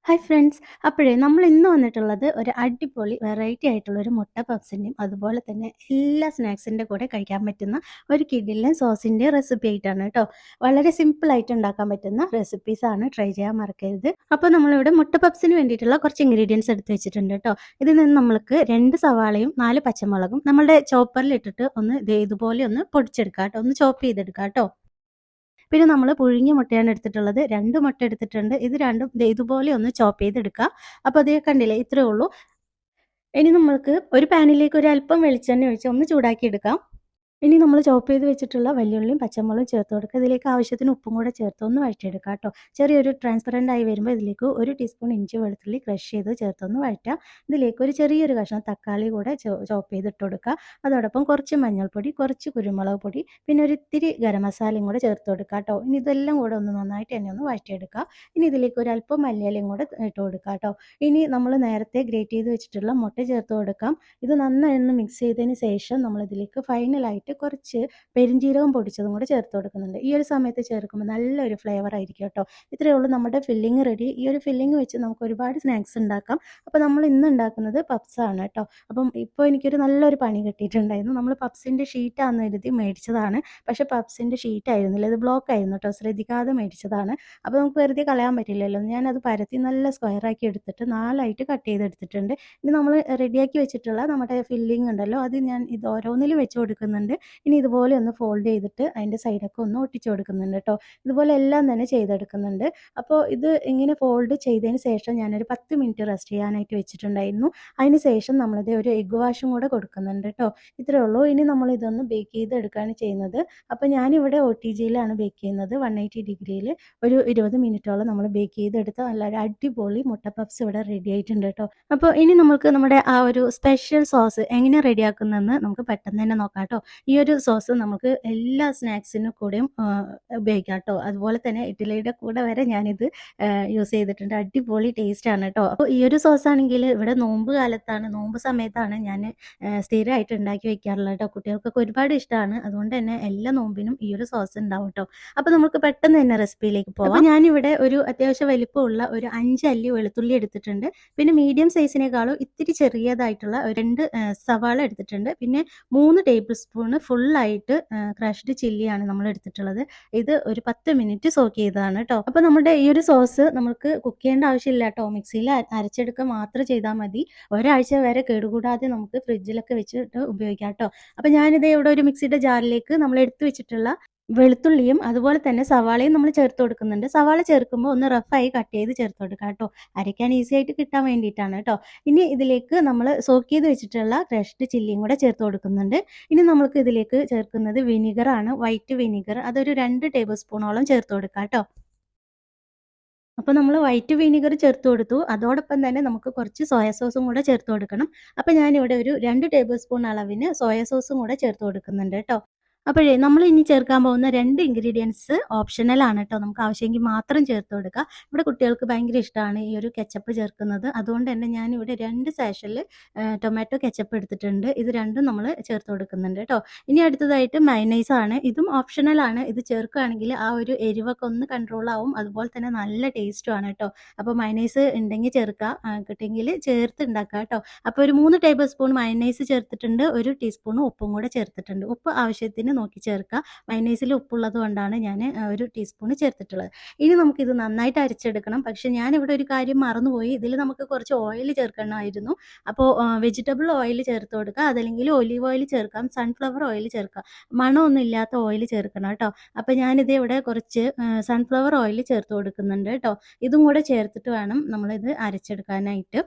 Hi friends. അപ്പോഴേ നമ്മൾ ഇന്ന് വന്നിട്ടുള്ളത് ഒരു അടിപൊളി വെറൈറ്റി ആയിട്ടുള്ള ഒരു മുട്ട പപ്സിൻ്റെയും അതുപോലെ തന്നെ എല്ലാ സ്നാക്സിൻ്റെ കൂടെ കഴിക്കാൻ പറ്റുന്ന ഒരു കിടിലൻ സോസിൻ്റെ റെസിപ്പി ആയിട്ടാണ് കേട്ടോ. വളരെ സിമ്പിളായിട്ട് ഉണ്ടാക്കാൻ പറ്റുന്ന റെസിപ്പീസാണ്, ട്രൈ ചെയ്യാൻ മറക്കരുത്. അപ്പോൾ നമ്മളിവിടെ മുട്ട പപ്സിന് വേണ്ടിയിട്ടുള്ള കുറച്ച് ഇൻഗ്രീഡിയൻസ് എടുത്ത് വെച്ചിട്ടുണ്ട് കേട്ടോ. ഇതിൽ നിന്ന് നമ്മൾക്ക് 2 സവാളയും 4 പച്ചമുളകും നമ്മളുടെ ചോപ്പറിൽ ഇട്ടിട്ട് ഒന്ന് ഇതുപോലെ ഒന്ന് പൊടിച്ചെടുക്കാം കേട്ടോ, ഒന്ന് ചോപ്പ് ചെയ്തെടുക്കാം കേട്ടോ. പിന്നെ നമ്മൾ പുഴുങ്ങിയ മുട്ടയാണ് എടുത്തിട്ടുള്ളത്. 2 മുട്ട എടുത്തിട്ടുണ്ട്. ഇത് രണ്ടും ഇതുപോലെ ഒന്ന് ചോപ്പ് ചെയ്തെടുക്കുക. അപ്പോൾ അത് കണ്ടില്ലേ, ഇത്രയേ ഉള്ളൂ. ഇനി നമ്മൾക്ക് ഒരു പാനിലേക്ക് ഒരു അല്പം വെളിച്ചെണ്ണ ഒഴിച്ച് ഒന്ന് ചൂടാക്കി എടുക്കാം. ഇനി നമ്മൾ ചോപ്പ് ചെയ്ത് വെച്ചിട്ടുള്ള വലിയുള്ളിയും പച്ചമുളകും ചേർത്ത് കൊടുക്കുക. ഇതിലേക്ക് ആവശ്യത്തിന് ഉപ്പും കൂടെ ചേർത്ത് ഒന്ന് വഴറ്റിയെടുക്കുക കേട്ടോ. ചെറിയൊരു ട്രാൻസ്പെറൻ്റ് ആയി വരുമ്പോൾ ഇതിലേക്ക് 1 ടീസ്പൂൺ ഇഞ്ചി വെളുത്തുള്ളി ക്രഷ് ചെയ്ത് ചേർത്തൊന്ന് വഴറ്റുക. ഇതിലേക്ക് ഒരു ചെറിയൊരു കഷ്ണം തക്കാളി കൂടെ ചോപ്പ് ചെയ്തിട്ട് കൊടുക്കുക. അതോടൊപ്പം കുറച്ച് മഞ്ഞൾപ്പൊടി, കുറച്ച് കുരുമുളക് പൊടി, പിന്നെ ഒരു ഇത്തിരി ഗരം മസാലയും കൂടെ ചേർത്ത് കൊടുക്കുക കേട്ടോ. ഇനി ഇതെല്ലാം കൂടെ ഒന്ന് നന്നായിട്ട് തന്നെ ഒന്ന് വഴറ്റിയെടുക്കുക. ഇനി ഇതിലേക്ക് ഒരു അല്പം മല്ലിയിലയും കൂടെ ഇട്ട് കൊടുക്കുക കേട്ടോ. ഇനി നമ്മൾ നേരത്തെ ഗ്രേറ്റ് ചെയ്ത് വെച്ചിട്ടുള്ള മുട്ട ചേർത്ത് കൊടുക്കാം. ഇത് നന്നായി ഒന്ന് മിക്സ് ചെയ്തതിന് ശേഷം നമ്മളിതിലേക്ക് ഫൈനലായിട്ട് കുറച്ച് പെരിഞ്ജീരകം പൊടിച്ചതും കൂടെ ചേർത്ത് കൊടുക്കുന്നുണ്ട്. ഈ ഒരു സമയത്ത് ചേർക്കുമ്പോൾ നല്ലൊരു ഫ്ലേവർ ആയിരിക്കും കേട്ടോ. ഇത്രയേ ഉള്ളൂ, നമ്മുടെ ഫില്ലിങ് റെഡി. ഈ ഒരു ഫില്ലിങ് വെച്ച് നമുക്ക് ഒരുപാട് സ്നാക്സ് ഉണ്ടാക്കാം. അപ്പോൾ നമ്മൾ ഇന്ന് ഉണ്ടാക്കുന്നത് പപ്സാണ് കേട്ടോ. അപ്പം ഇപ്പോൾ എനിക്കൊരു നല്ലൊരു പണി കിട്ടിയിട്ടുണ്ടായിരുന്നു. നമ്മൾ പപ്സിൻ്റെ ഷീറ്റാണെന്ന് കരുതി മേടിച്ചതാണ്. പക്ഷേ പപ്സിൻ്റെ ഷീറ്റ് ആയിരുന്നില്ല, ഇത് ബ്ലോക്ക് ആയിരുന്നു കേട്ടോ, ശ്രദ്ധിക്കാതെ മേടിച്ചതാണ്. അപ്പോൾ നമുക്ക് വെറുതെ കളയാൻ പറ്റില്ലല്ലോ. ഞാനത് പരത്തി നല്ല സ്ക്വയറാക്കി എടുത്തിട്ട് 4ആയിട്ട് കട്ട് ചെയ്തെടുത്തിട്ടുണ്ട്. ഇനി നമ്മൾ റെഡിയാക്കി വെച്ചിട്ടുള്ള നമ്മുടെ ഫില്ലിങ് ഉണ്ടല്ലോ, അത് ഞാൻ ഇത് ഓരോന്നിലും വെച്ച് കൊടുക്കുന്നുണ്ട്. ഇനി ഇതുപോലെ ഒന്ന് ഫോൾഡ് ചെയ്തിട്ട് അതിൻ്റെ സൈഡൊക്കെ ഒന്ന് ഒട്ടിച്ചു കൊടുക്കുന്നുണ്ട് കേട്ടോ. ഇതുപോലെ എല്ലാം തന്നെ ചെയ്തെടുക്കുന്നുണ്ട്. അപ്പോൾ ഇത് ഇങ്ങനെ ഫോൾഡ് ചെയ്തതിന് ശേഷം ഞാനൊരു 10 മിനിറ്റ് റെസ്റ്റ് ചെയ്യാനായിട്ട് വെച്ചിട്ടുണ്ടായിരുന്നു. അതിന് ശേഷം നമ്മളിത് ഒരു എഗ്ഗ് വാഷും കൂടെ കൊടുക്കുന്നുണ്ട് കേട്ടോ. ഇത്രയേ ഉള്ളൂ. ഇനി നമ്മളിതൊന്ന് ബേക്ക് ചെയ്തെടുക്കുകയാണ് ചെയ്യുന്നത്. അപ്പോൾ ഞാനിവിടെ OTGയിലാണ് ബേക്ക് ചെയ്യുന്നത്. 180 ഡിഗ്രിയിൽ ഒരു 20 മിനിറ്റോളം നമ്മൾ ബേക്ക് ചെയ്തെടുത്ത നല്ലൊരു അടിപൊളി മുട്ട പപ്സ് ഇവിടെ റെഡി ആയിട്ടുണ്ട് കേട്ടോ. അപ്പോൾ ഇനി നമുക്ക് നമ്മുടെ ആ ഒരു സ്പെഷ്യൽ സോസ് എങ്ങനെ റെഡിയാക്കുന്നതെന്ന് നമുക്ക് പെട്ടെന്ന് തന്നെ നോക്കാം കേട്ടോ. ഈ ഒരു സോസ് നമുക്ക് എല്ലാ സ്നാക്സിനും കൂടെയും ഉപയോഗിക്കാം കേട്ടോ. അതുപോലെ തന്നെ ഇഡ്ഡലിയുടെ കൂടെ വരെ ഞാനിത് യൂസ് ചെയ്തിട്ടുണ്ട്. അടിപൊളി ടേസ്റ്റാണ് കേട്ടോ. അപ്പോൾ ഈ ഒരു സോസ് ആണെങ്കിൽ ഇവിടെ നോമ്പ് കാലത്താണ്, നോമ്പ് സമയത്താണ് ഞാൻ സ്ഥിരമായിട്ട് ഉണ്ടാക്കി വെക്കാറുള്ളത് കേട്ടോ. കുട്ടികൾക്കൊക്കെ ഒരുപാട് ഇഷ്ടമാണ്. അതുകൊണ്ട് തന്നെ എല്ലാ നോമ്പിനും ഈ ഒരു സോസ് ഉണ്ടാവും കേട്ടോ. അപ്പോൾ നമുക്ക് പെട്ടെന്ന് തന്നെ റെസിപ്പിയിലേക്ക് പോകാം. അപ്പോൾ ഞാനിവിടെ ഒരു അത്യാവശ്യം വലിപ്പമുള്ള ഒരു 5 അല്ലി വെളുത്തുള്ളി എടുത്തിട്ടുണ്ട്. പിന്നെ മീഡിയം സൈസിനേക്കാളും ഇത്തിരി ചെറിയതായിട്ടുള്ള 2 സവാള എടുത്തിട്ടുണ്ട്. പിന്നെ 3 ടേബിൾ സ്പൂണ് ഫുള്ളായിട്ട് ക്രഷ്ഡ് ചില്ലിയാണ് നമ്മൾ എടുത്തിട്ടുള്ളത്. ഇത് ഒരു 10 മിനിറ്റ് സോക്ക് ചെയ്തതാണ് കേട്ടോ. അപ്പോൾ നമ്മുടെ ഈ ഒരു സോസ് നമുക്ക് കുക്ക് ചെയ്യേണ്ട ആവശ്യമില്ല കേട്ടോ. മിക്സിയിൽ അരച്ചെടുക്കുക മാത്രം ചെയ്താൽ മതി. ഒരാഴ്ച വരെ കേടുകൂടാതെ നമുക്ക് ഫ്രിഡ്ജിലൊക്കെ വെച്ചിട്ട് ഉപയോഗിക്കാം കേട്ടോ. അപ്പോൾ ഞാനിത് ഇവിടെ ഒരു മിക്സിയുടെ ജാറിലേക്ക് നമ്മൾ എടുത്തു വെച്ചിട്ടുള്ള വെളുത്തുള്ളിയും അതുപോലെ തന്നെ സവാളയും നമ്മൾ ചേർത്ത് കൊടുക്കുന്നുണ്ട്. സവാള ചേർക്കുമ്പോൾ ഒന്ന് റഫായി കട്ട് ചെയ്ത് ചേർത്ത് കൊടുക്കുക കേട്ടോ. അരയ്ക്കാൻ ഈസി ആയിട്ട് കിട്ടാൻ വേണ്ടിയിട്ടാണ് കേട്ടോ. ഇനി ഇതിലേക്ക് നമ്മൾ സോക്ക് ചെയ്ത് വെച്ചിട്ടുള്ള ക്രഷ്ഡ് ചില്ലിയും കൂടെ ചേർത്ത് കൊടുക്കുന്നുണ്ട്. ഇനി നമ്മൾക്ക് ഇതിലേക്ക് ചേർക്കുന്നത് വിനിഗറാണ്, വൈറ്റ് വിനിഗർ. അതൊരു 2 ടേബിൾ സ്പൂണോളം ചേർത്ത് കൊടുക്കുക കേട്ടോ. അപ്പോൾ നമ്മൾ വൈറ്റ് വിനിഗർ ചേർത്ത് കൊടുത്തു. അതോടൊപ്പം തന്നെ നമുക്ക് കുറച്ച് സോയ സോസും കൂടെ ചേർത്ത് കൊടുക്കണം. അപ്പോൾ ഞാനിവിടെ ഒരു 2 ടേബിൾ സ്പൂൺ അളവിന് സോയ സോസും കൂടെ ചേർത്ത് കൊടുക്കുന്നുണ്ട് കേട്ടോ. അപ്പോഴേ നമ്മൾ ഇനി ചേർക്കാൻ പോകുന്ന 2 ഇൻഗ്രീഡിയൻസ് ഓപ്ഷണലാണ് കേട്ടോ. നമുക്ക് ആവശ്യമെങ്കിൽ മാത്രം ചേർത്ത് കൊടുക്കുക. ഇവിടെ കുട്ടികൾക്ക് ഭയങ്കര ഇഷ്ടമാണ് ഈ ഒരു കെച്ചപ്പ് ചേർക്കുന്നത്. അതുകൊണ്ട് തന്നെ ഞാനിവിടെ 2 സാഷനിൽ ടൊമാറ്റോ കെച്ചപ്പ് എടുത്തിട്ടുണ്ട്. ഇത് രണ്ടും നമ്മൾ ചേർത്ത് കൊടുക്കുന്നുണ്ട് കേട്ടോ. ഇനി അടുത്തതായിട്ട് മയണൈസാണ്. ഇതും ഓപ്ഷണലാണ്. ഇത് ചേർക്കുകയാണെങ്കിൽ ആ ഒരു എരിവൊക്കെ ഒന്ന് കൺട്രോൾ ആവും. അതുപോലെ തന്നെ നല്ല ടേസ്റ്റുമാണ് കേട്ടോ. അപ്പോൾ മയണൈസ് ഉണ്ടെങ്കിൽ ചേർക്കുക, കിട്ടിയെങ്കിൽ ചേർത്ത് ഉണ്ടാക്കുക കേട്ടോ. അപ്പോൾ ഒരു 3 ടേബിൾ സ്പൂൺ മയണൈസ് ചേർത്തിട്ടുണ്ട്. 1 ടീസ്പൂൺ ഉപ്പും കൂടെ ചേർത്തിട്ടുണ്ട്. ഉപ്പ് ആവശ്യത്തിന് നോക്കി ചേർക്കുക. മയണൈസിൽ ഉപ്പുള്ളത് കൊണ്ടാണ് ഞാൻ 1 ടീസ്പൂൺ ചേർത്തിട്ടുള്ളത്. ഇനി നമുക്കിത് നന്നായിട്ട് അരച്ചെടുക്കണം. പക്ഷേ ഞാനിവിടെ ഒരു കാര്യം മറന്നുപോയി. ഇതിൽ നമുക്ക് കുറച്ച് ഓയിൽ ചേർക്കണമായിരുന്നു. അപ്പോൾ വെജിറ്റബിൾ ഓയിൽ ചേർത്ത് കൊടുക്കുക. അതല്ലെങ്കിൽ ഒലീവ് ഓയിൽ ചേർക്കാം, സൺഫ്ലവർ ഓയിൽ ചേർക്കാം. മണമൊന്നും ഇല്ലാത്ത ഓയിൽ ചേർക്കണം കേട്ടോ. അപ്പോൾ ഞാനിത് ഇവിടെ കുറച്ച് സൺഫ്ലവർ ഓയിൽ ചേർത്ത് കൊടുക്കുന്നുണ്ട് കേട്ടോ. ഇതും കൂടെ ചേർത്തിട്ട് വേണം നമ്മളിത് അരച്ചെടുക്കാനായിട്ട്.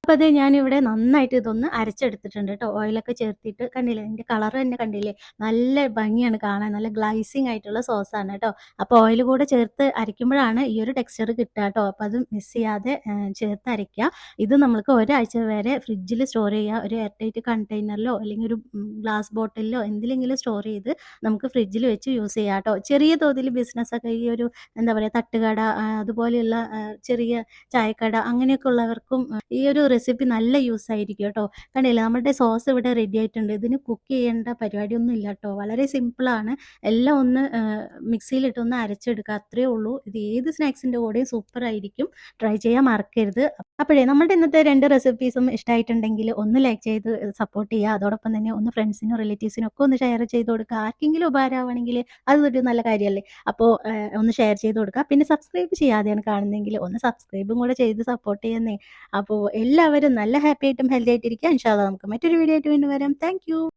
അപ്പോൾ അത് ഞാനിവിടെ നന്നായിട്ട് ഇതൊന്ന് അരച്ചെടുത്തിട്ടുണ്ട് കേട്ടോ. ഓയിലൊക്കെ ചേർത്തിട്ട് കണ്ടില്ലേ, അതിൻ്റെ കളർ തന്നെ കണ്ടില്ലേ, നല്ല ഭംഗിയാണ് കാണാൻ. നല്ല ഗ്ലൈസിങ് ആയിട്ടുള്ള സോസാണ് കേട്ടോ. അപ്പോൾ ഓയിൽ കൂടെ ചേർത്ത് അരയ്ക്കുമ്പോഴാണ് ഈ ഒരു ടെക്സ്ചർ കിട്ടുക കേട്ടോ. അപ്പോൾ അത് മിസ് ചെയ്യാതെ ചേർത്ത് അരയ്ക്കുക. ഇത് നമ്മൾക്ക് ഒരാഴ്ച വരെ ഫ്രിഡ്ജിൽ സ്റ്റോർ ചെയ്യുക. ഒരു എയർ ടൈറ്റ് കണ്ടെയ്നറിലോ അല്ലെങ്കിൽ ഒരു ഗ്ലാസ് ബോട്ടിലോ എന്തിലെങ്കിലും സ്റ്റോർ ചെയ്ത് നമുക്ക് ഫ്രിഡ്ജിൽ വെച്ച് യൂസ് ചെയ്യാം കേട്ടോ. ചെറിയ തോതിൽ ബിസിനസ്സൊക്കെ ഈ ഒരു എന്താ പറയുക തട്ടുകട അതുപോലെയുള്ള ചെറിയ ചായക്കട അങ്ങനെയൊക്കെ ഉള്ളവർക്കും ഈ ഒരു റെസിപ്പി നല്ല യൂസ് ആയിരിക്കും കേട്ടോ. കണ്ടില്ലേ നമ്മുടെ സോസ് ഇവിടെ റെഡി ആയിട്ടുണ്ട്. ഇതിന് കുക്ക് ചെയ്യേണ്ട പരിപാടിയൊന്നും ഇല്ല കേട്ടോ. വളരെ സിമ്പിളാണ്. എല്ലാം ഒന്ന് മിക്സിയിലിട്ട് ഒന്ന് അരച്ചെടുക്കുക അത്രയേ ഉള്ളൂ. ഇത് ഏത് സ്നാക്സിൻ്റെ കൂടെയും സൂപ്പറായിരിക്കും. ട്രൈ ചെയ്യാൻ മറക്കരുത്. അപ്പോഴേ നമ്മുടെ ഇന്നത്തെ 2 റെസിപ്പീസും ഇഷ്ടമായിട്ടുണ്ടെങ്കിൽ ഒന്ന് ലൈക്ക് ചെയ്ത് സപ്പോർട്ട് ചെയ്യുക. അതോടൊപ്പം തന്നെ ഒന്ന് ഫ്രണ്ട്സിനും റിലേറ്റീവ്സിനും ഒക്കെ ഒന്ന് ഷെയർ ചെയ്ത് കൊടുക്കുക. ആർക്കെങ്കിലും ഉപകാരമാണെങ്കിൽ അതൊരു നല്ല കാര്യമല്ലേ. അപ്പോൾ ഒന്ന് ഷെയർ ചെയ്ത് കൊടുക്കുക. പിന്നെ സബ്സ്ക്രൈബ് ചെയ്യാതെയാണ് കാണുന്നതെങ്കിൽ ഒന്ന് സബ്സ്ക്രൈബും കൂടെ ചെയ്ത് സപ്പോർട്ട് ചെയ്യുന്നേ. അപ്പോൾ എല്ലാവരും നല്ല ഹാപ്പി ആയിട്ടും ഹെൽത്തി ആയിട്ടിരിക്കുക. ഇൻഷാ അല്ലാഹ് നമുക്ക് മറ്റൊരു വീഡിയോ ആയിട്ട് വീണ്ടും വരാം. Thank you.